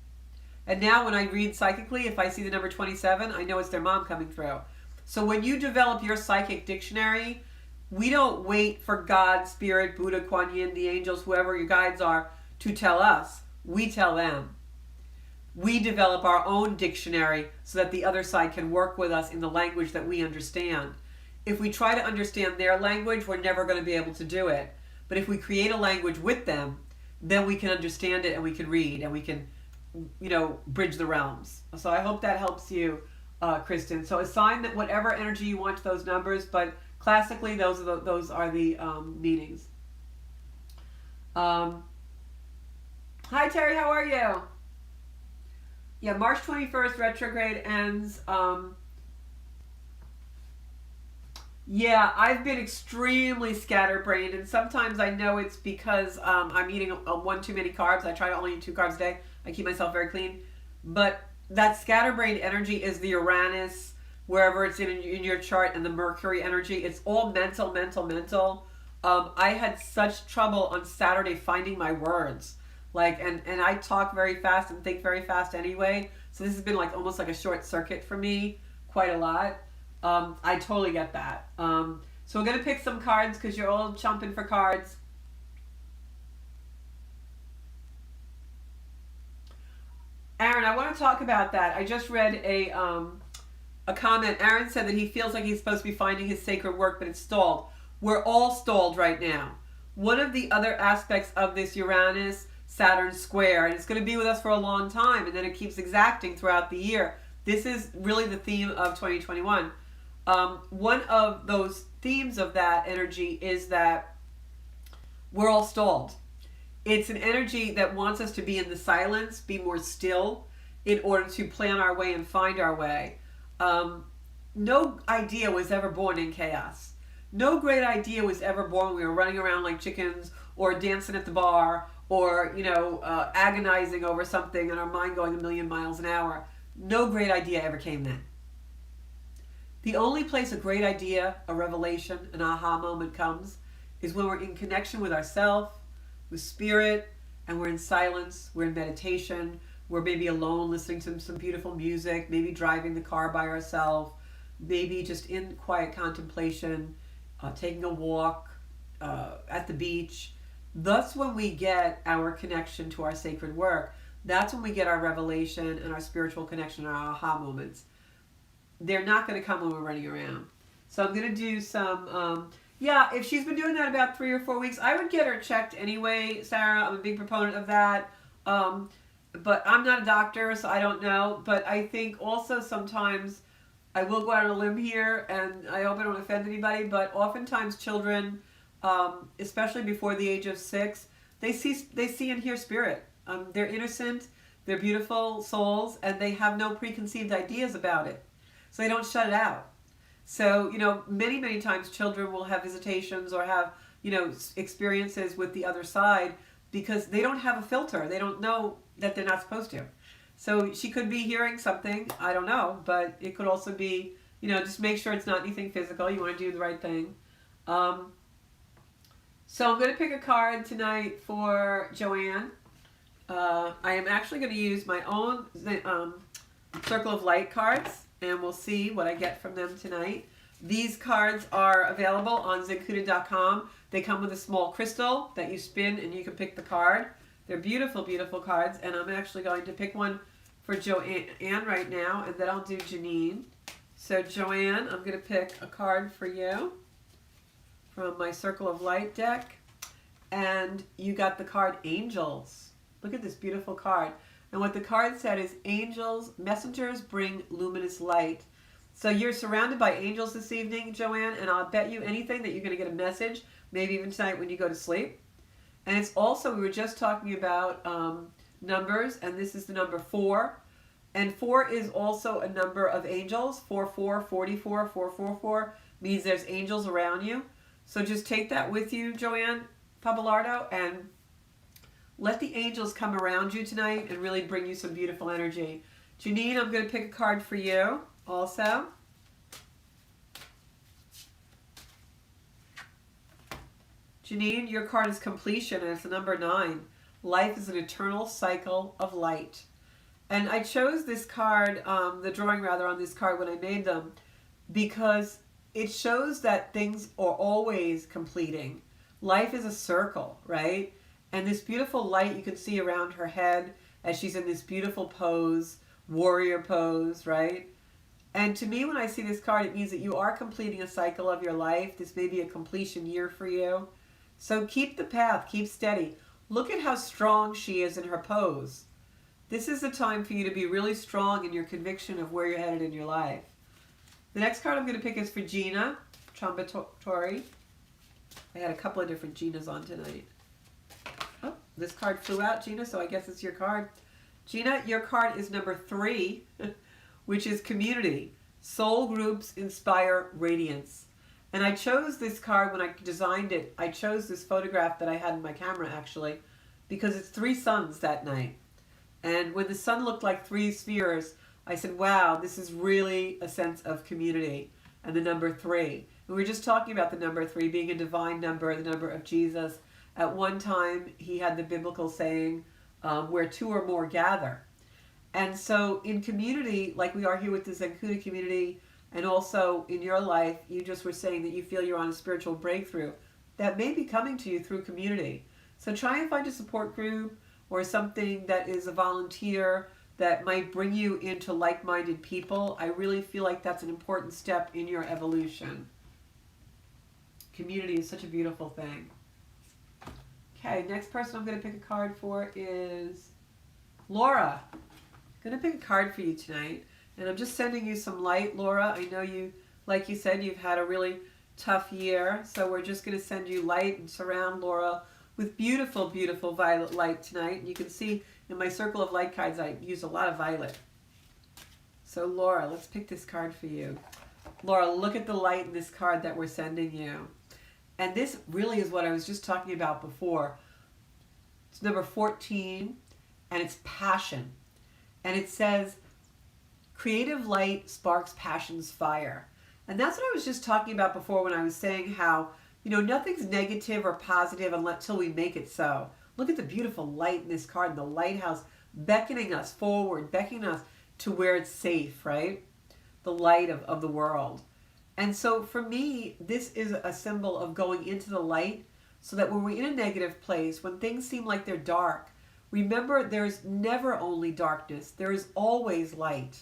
Speaker 1: And now when I read psychically, if I see the number 27, I know it's their mom coming through. So when you develop your psychic dictionary, we don't wait for God, spirit, Buddha, Kuan Yin, the angels, whoever your guides are, to tell us. We tell them. We develop our own dictionary so that the other side can work with us in the language that we understand. If we try to understand their language, we're never going to be able to do it. But if we create a language with them, then we can understand it and we can read and we can, you know, bridge the realms. So I hope that helps you, Kristen. So assign that whatever energy you want to those numbers, but classically those are the meanings. Hi Terry, how are you? Yeah, March 21st retrograde ends. Yeah, I've been extremely scatterbrained, and sometimes I know it's because I'm eating one too many carbs. I try to only eat 2 carbs a day. I keep myself very clean. But that scatterbrained energy is the Uranus, wherever it's in your chart, and the Mercury energy. It's all mental. I had such trouble on Saturday finding my words. Like, and I talk very fast and think very fast anyway. So this has been like almost like a short circuit for me quite a lot. I totally get that. So we're going to pick some cards because you're all chomping for cards. Aaron, I want to talk about that. I just read a comment. Aaron said that he feels like he's supposed to be finding his sacred work, but it's stalled. We're all stalled right now. One of the other aspects of this Uranus Saturn square, and it's going to be with us for a long time, and then it keeps exacting throughout the year. This is really the theme of 2021. One of those themes of that energy is that we're all stalled. It's an energy that wants us to be in the silence, be more still, in order to plan our way and find our way. No idea was ever born in chaos. No great idea was ever born when we were running around like chickens or dancing at the bar or, agonizing over something and our mind going a million miles an hour. No great idea ever came then. The only place a great idea, a revelation, an aha moment comes is when we're in connection with ourselves, with spirit, and we're in silence, we're in meditation, we're maybe alone listening to some beautiful music, maybe driving the car by ourselves, maybe just in quiet contemplation, taking a walk at the beach. That's when we get our connection to our sacred work. That's when we get our revelation and our spiritual connection and our aha moments. They're not going to come when we're running around. So I'm going to do some... if she's been doing that about 3 or 4 weeks, I would get her checked anyway, Sarah. I'm a big proponent of that. But I'm not a doctor, so I don't know. But I think also sometimes, I will go out on a limb here, and I hope I don't offend anybody, but oftentimes children, especially before the age of 6, they see and hear spirit. They're innocent, they're beautiful souls, and they have no preconceived ideas about it. So they don't shut it out. So, many, many times children will have visitations or have, experiences with the other side because they don't have a filter. They don't know that they're not supposed to. So she could be hearing something, I don't know, but it could also be, just make sure it's not anything physical. You want to do the right thing. So I'm going to pick a card tonight for Joanne. I am actually going to use my own Circle of Light cards, and we'll see what I get from them tonight. These cards are available on zenkuda.com. They come with a small crystal that you spin and you can pick the card. They're beautiful, beautiful cards, and I'm actually going to pick one for Joanne right now, and then I'll do Janine. So Joanne, I'm going to pick a card for you from my Circle of Light deck, and you got the card Angels. Look at this beautiful card. And what the card said is, angels, messengers bring luminous light. So you're surrounded by angels this evening, Joanne, and I'll bet you anything that you're going to get a message, maybe even tonight when you go to sleep. And it's also, we were just talking about numbers, and this is the number 4. And 4 is also a number of angels. 44, 44, 444 means there's angels around you. So just take that with you, Joanne Papalardo, and let the angels come around you tonight and really bring you some beautiful energy. Janine, I'm going to pick a card for you also. Janine, your card is completion, and it's the number 9. Life is an eternal cycle of light. And I chose this card, the drawing rather, on this card when I made them, because it shows that things are always completing. Life is a circle, right? And this beautiful light you can see around her head as she's in this beautiful pose, warrior pose, right? And to me, when I see this card, it means that you are completing a cycle of your life. This may be a completion year for you. So keep the path, keep steady. Look at how strong she is in her pose. This is the time for you to be really strong in your conviction of where you're headed in your life. The next card I'm going to pick is for Gina Trombatori. I had a couple of different Ginas on tonight. Oh, this card flew out, Gina, so I guess it's your card. Gina, your card is number 3, which is community. Soul groups inspire radiance. And I chose this card when I designed it. I chose this photograph that I had in my camera, actually, because it's 3 suns that night. And when the sun looked like 3 spheres, I said, wow, this is really a sense of community. And the number 3. And we were just talking about the number 3 being a divine number, the number of Jesus. At one time, he had the biblical saying, where two or more gather. And so in community, like we are here with the Zenkuda community, and also in your life, you just were saying that you feel you're on a spiritual breakthrough. That may be coming to you through community. So try and find a support group or something that is a volunteer that might bring you into like-minded people. I really feel like that's an important step in your evolution. Community is such a beautiful thing. Okay, next person I'm going to pick a card for is Laura. I'm going to pick a card for you tonight. And I'm just sending you some light, Laura. I know you, like you said, you've had a really tough year. So we're just going to send you light and surround Laura with beautiful, beautiful violet light tonight. And you can see in my circle of light cards, I use a lot of violet. So Laura, let's pick this card for you. Laura, look at the light in this card that we're sending you. And this really is what I was just talking about before. It's number 14, and it's passion. And it says, creative light sparks passion's fire. And that's what I was just talking about before when I was saying how, nothing's negative or positive until we make it so. Look at the beautiful light in this card, the lighthouse beckoning us forward, beckoning us to where it's safe, right? The light of the world. And so for me, this is a symbol of going into the light so that when we're in a negative place, when things seem like they're dark, remember there's never only darkness. There is always light.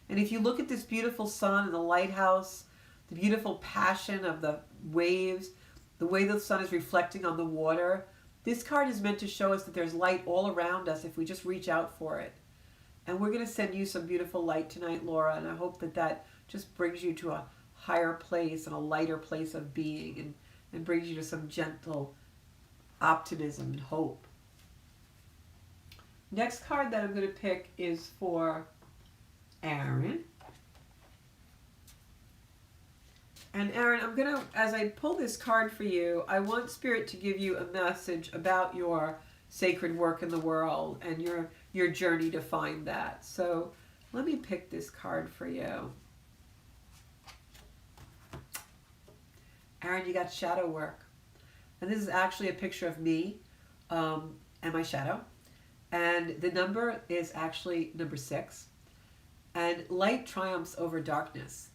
Speaker 1: And if you look at this beautiful sun and the lighthouse, the beautiful passion of the waves, the way the sun is reflecting on the water, this card is meant to show us that there's light all around us if we just reach out for it. And we're going to send you some beautiful light tonight, Laura, and I hope that that just brings you to a higher place and a lighter place of being and brings you to some gentle optimism and hope. Next card that I'm going to pick is for Aaron. And Aaron, I'm going to, as I pull this card for you, I want Spirit to give you a message about your sacred work in the world and your journey to find that. So let me pick this card for you. Aaron, you got shadow work. And this is actually a picture of me and my shadow. And the number is actually number 6. And light triumphs over darkness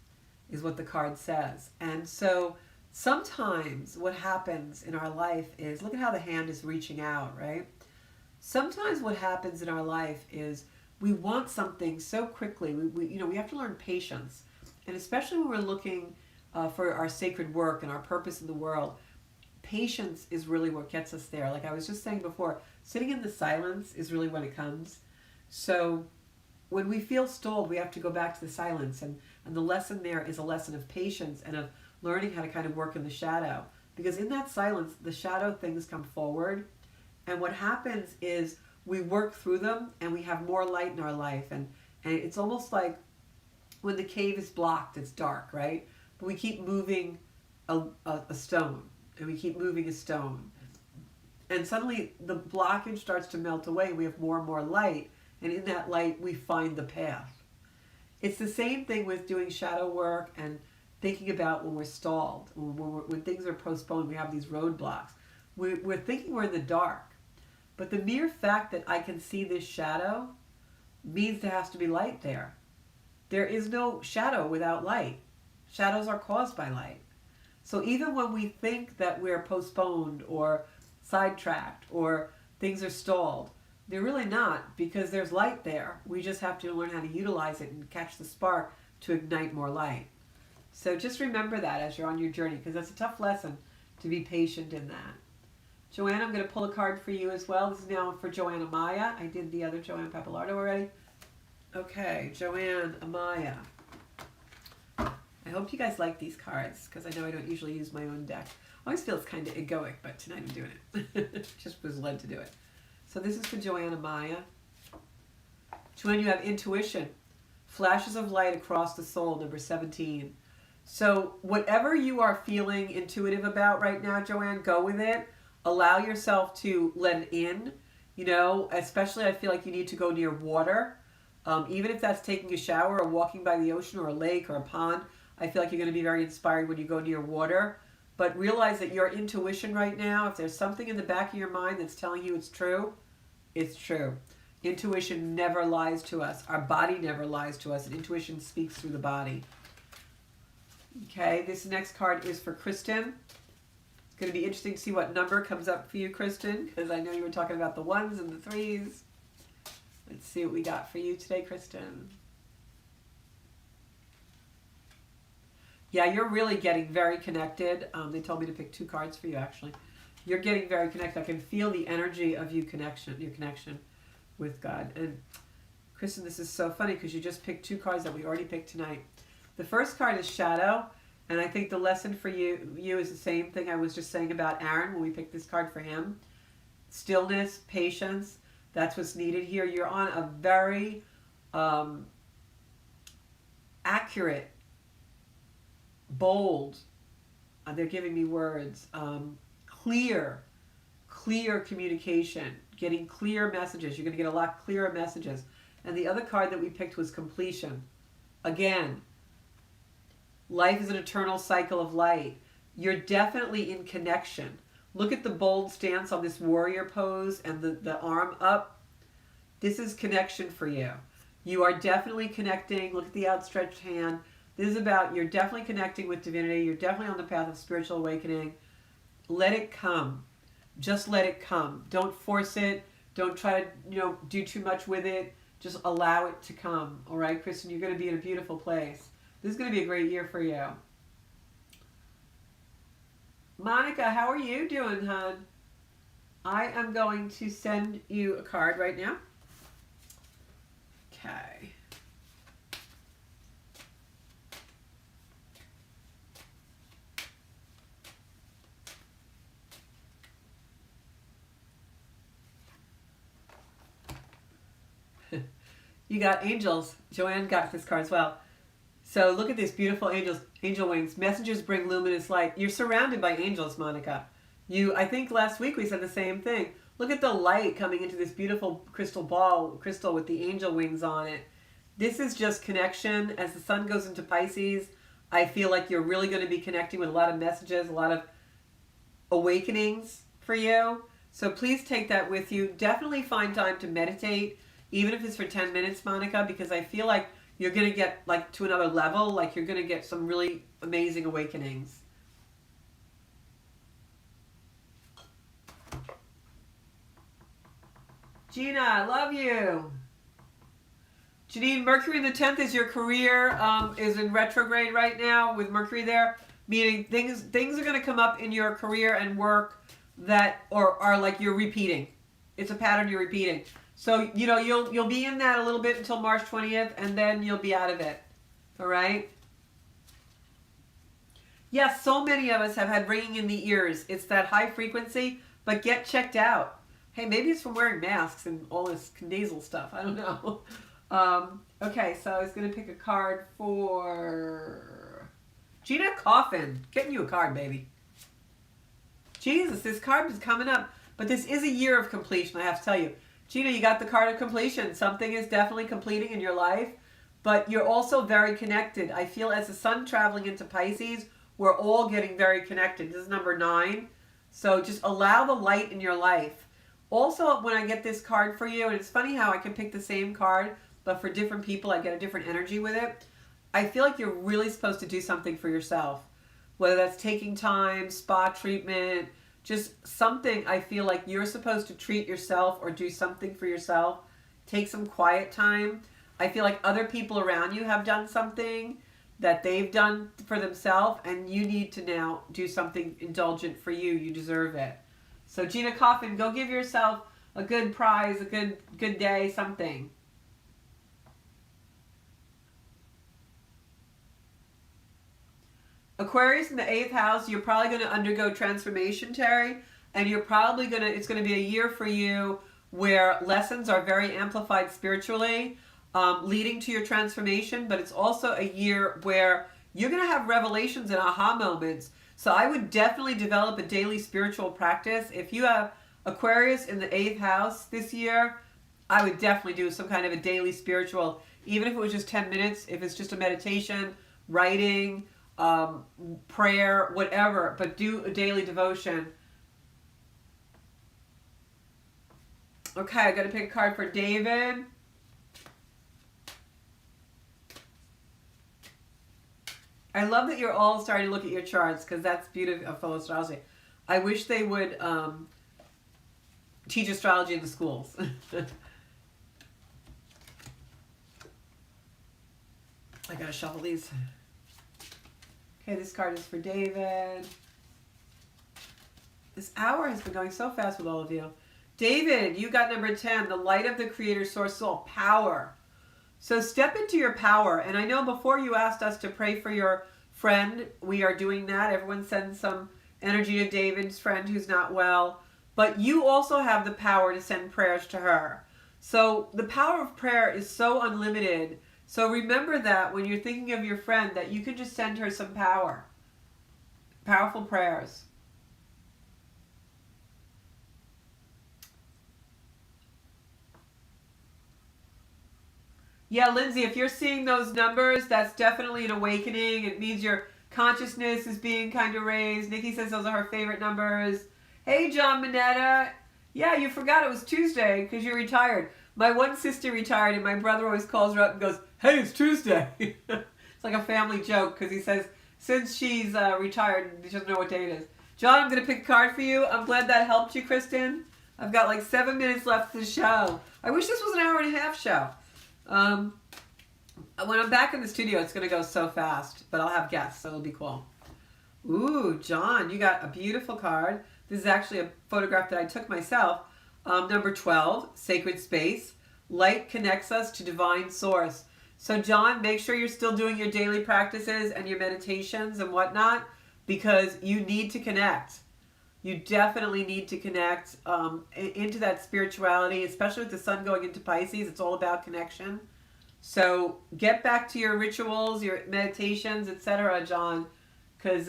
Speaker 1: is what the card says. And so sometimes what happens in our life is, look at how the hand is reaching out, right? Sometimes what happens in our life is we want something so quickly. We have to learn patience. And especially when we're looking for our sacred work and our purpose in the world, patience is really what gets us there. Like I was just saying before, sitting in the silence is really when it comes. So when we feel stalled, we have to go back to the silence. And the lesson there is a lesson of patience and of learning how to kind of work in the shadow. Because in that silence, the shadow things come forward. And what happens is we work through them and we have more light in our life. And it's almost like when the cave is blocked, it's dark, right? But we keep moving a stone. And we keep moving a stone. And suddenly the blockage starts to melt away. We have more and more light. And in that light, we find the path. It's the same thing with doing shadow work and thinking about when we're stalled. When things are postponed, we have these roadblocks. We're thinking we're in the dark. But the mere fact that I can see this shadow means there has to be light there. There is no shadow without light. Shadows are caused by light. So even when we think that we're postponed or sidetracked or things are stalled, they're really not, because there's light there. We just have to learn how to utilize it and catch the spark to ignite more light. So just remember that as you're on your journey, because that's a tough lesson to be patient in that. Joanne, I'm going to pull a card for you as well. This is now for Joanne Amaya. I did the other Joanne Pappalardo already. Okay, Joanne Amaya. I hope you guys like these cards, because I know I don't usually use my own deck. I always feel it's kind of egoic, but tonight I'm doing it. Just was led to do it. So this is for Joanne Amaya. Joanne, you have intuition. Flashes of light across the soul, number 17. So whatever you are feeling intuitive about right now, Joanne, go with it. Allow yourself to let it in. Especially I feel like you need to go near water. Even if that's taking a shower or walking by the ocean or a lake or a pond, I feel like you're going to be very inspired when you go near water. But realize that your intuition right now, if there's something in the back of your mind that's telling you it's true, It's true. Intuition never lies to us. Our body never lies to us. And intuition speaks through the body. Okay, this next card is for Kristen. It's going to be interesting to see what number comes up for you, Kristen, because I know you were talking about the 1s and the 3s. Let's see what we got for you today, Kristen. Yeah, you're really getting very connected. They told me to pick 2 cards for you, actually. You're getting very connected. I can feel the energy of your connection with God. And Kristen, this is so funny because you just picked 2 cards that we already picked tonight. The first card is Shadow, and I think the lesson for you is the same thing I was just saying about Aaron when we picked this card for him. Stillness, patience, that's what's needed here. You're on a very accurate, bold, they're giving me words, clear communication, getting clear messages. You're going to get a lot clearer messages. And the other card that we picked was completion. Again, life is an eternal cycle of light. You're definitely in connection. Look at the bold stance on this warrior pose and the arm up. This is connection for you. You are definitely connecting. Look at the outstretched hand. This is about, you're definitely connecting with divinity. You're definitely on the path of spiritual awakening. Let it come. Just let it come. Don't force it. Don't try to, do too much with it. Just allow it to come. All right, Kristen, you're going to be in a beautiful place. This is going to be a great year for you. Monica, how are you doing, hon? I am going to send you a card right now. Okay. You got angels. Joanne got this card as well. So look at this beautiful angel wings. Messengers bring luminous light. You're surrounded by angels, Monica. I think last week we said the same thing. Look at the light coming into this beautiful crystal with the angel wings on it. This is just connection. As the sun goes into Pisces, I feel like you're really going to be connecting with a lot of messages, a lot of awakenings for you. So please take that with you. Definitely find time to meditate, even if it's for 10 minutes, Monica, because I feel like you're going to get to another level, like you're going to get some really amazing awakenings. Gina, I love you. Janine, Mercury in the 10th is your career, is in retrograde right now with Mercury there, meaning things are going to come up in your career and work that are like you're repeating. It's a pattern you're repeating. So, you'll be in that a little bit until March 20th, and then you'll be out of it. All right? Yes, so many of us have had ringing in the ears. It's that high frequency, but get checked out. Hey, maybe it's from wearing masks and all this nasal stuff. I don't know. Okay, so I was going to pick a card for Gina Coffin. Getting you a card, baby. Jesus, this card is coming up. But this is a year of completion, I have to tell you. Gina, you got the card of completion. Something is definitely completing in your life, but you're also very connected. I feel as the sun traveling into Pisces, we're all getting very connected. This is number 9. So just allow the light in your life. Also, when I get this card for you, and it's funny how I can pick the same card, but for different people, I get a different energy with it. I feel like you're really supposed to do something for yourself, whether that's taking time, spa treatment, just something. I feel like you're supposed to treat yourself or do something for yourself. Take some quiet time. I feel like other people around you have done something that they've done for themselves, and you need to now do something indulgent for you. You deserve it. So Gina Coffin, go give yourself a good prize, a good day, something. Aquarius in the 8th house, you're probably going to undergo transformation, Terry, and it's going to be a year for you where lessons are very amplified spiritually, leading to your transformation, but it's also a year where you're going to have revelations and aha moments. So I would definitely develop a daily spiritual practice. If you have Aquarius in the 8th house this year, I would definitely do some kind of a daily spiritual, even if it was just 10 minutes, if it's just a meditation, writing, prayer, whatever, but do a daily devotion. Okay, I got to pick a card for David. I love that you're all starting to look at your charts because that's beautiful astrology. I wish they would teach astrology in the schools. I gotta shuffle these. Okay, this card is for David. This hour has been going so fast with all of you. David, you got number 10, the light of the creator source soul, power. So step into your power. And I know before you asked us to pray for your friend, we are doing that. Everyone sends some energy to David's friend who's not well. But you also have the power to send prayers to her. So the power of prayer is so unlimited. So remember that when you're thinking of your friend, that you can just send her some power. Powerful prayers. Yeah, Lindsay, if you're seeing those numbers, that's definitely an awakening. It means your consciousness is being kind of raised. Nikki says those are her favorite numbers. Hey, John Minetta. Yeah, you forgot it was Tuesday because you're retired. My one sister retired, and my brother always calls her up and goes, hey, it's Tuesday. It's like a family joke because he says since she's retired, she doesn't know what day it is. John, I'm going to pick a card for you. I'm glad that helped you, Kristen. I've got like 7 minutes left of the show. I wish this was an hour and a half show. When I'm back in the studio, it's going to go so fast, but I'll have guests, so it'll be cool. Ooh, John, you got a beautiful card. This is actually a photograph that I took myself. Number 12, Sacred Space. Light connects us to divine source. So John, make sure you're still doing your daily practices and your meditations and whatnot, because you need to connect. You definitely need to connect into that spirituality, especially with the sun going into Pisces. It's all about connection. So get back to your rituals, your meditations, etc., John, because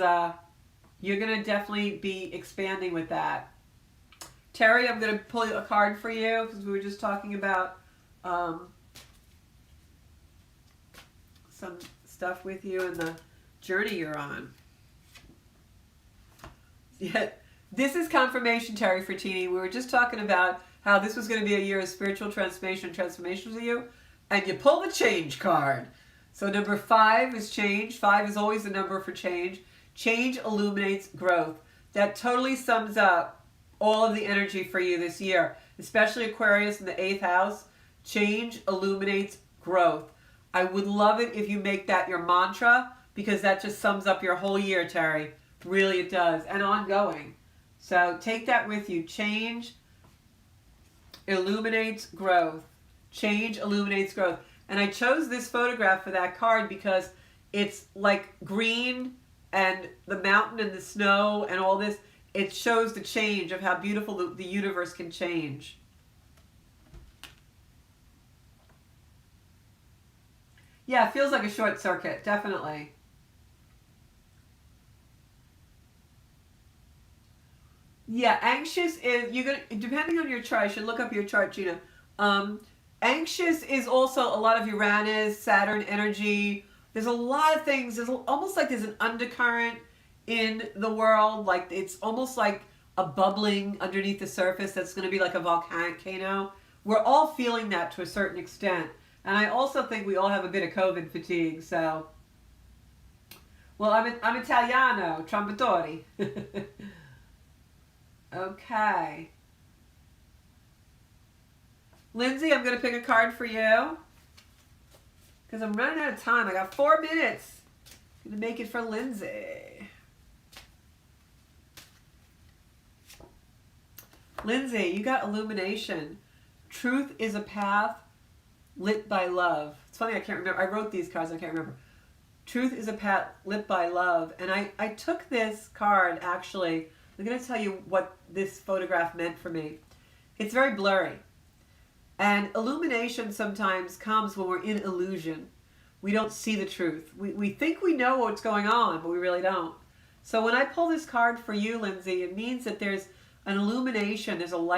Speaker 1: you're going to definitely be expanding with that. Terry, I'm going to pull a card for you because we were just talking about some stuff with you and the journey you're on. Yeah. This is confirmation, Terry Frattini. We were just talking about how this was going to be a year of spiritual transformation for you, and you pull the change card. So number 5 is change. 5 is always the number for change. Change illuminates growth. That totally sums up all of the energy for you this year, especially Aquarius in the 8th house. Change illuminates growth. I would love it if you make that your mantra, because that just sums up your whole year, Terry. Really, it does. And ongoing. So take that with you. Change illuminates growth. Change illuminates growth. And I chose this photograph for that card because it's like green and the mountain and the snow and all this. It shows the change of how beautiful the universe can change. Yeah, it feels like a short circuit, definitely. Yeah, anxious is, you're gonna, depending on your chart, I should look up your chart, Gina. Anxious is also a lot of Uranus, Saturn energy. There's a lot of things. There's almost like there's an undercurrent in the world. Like it's almost like a bubbling underneath the surface that's going to be like a volcano. We're all feeling that to a certain extent. And I also think we all have a bit of COVID fatigue. So, well, I'm Italiano, trompetori. Okay. Lindsay, I'm going to pick a card for you because I'm running out of time. I got 4 minutes. I'm going to make it for Lindsay. Lindsay, you got illumination. Truth is a path lit by love. It's funny, I can't remember. I wrote these cards, I can't remember. Truth is a path lit by love. And I took this card, actually. I'm going to tell you what this photograph meant for me. It's very blurry. And illumination sometimes comes when we're in illusion. We don't see the truth. We think we know what's going on, but we really don't. So when I pull this card for you, Lindsay, it means that there's an illumination, there's a light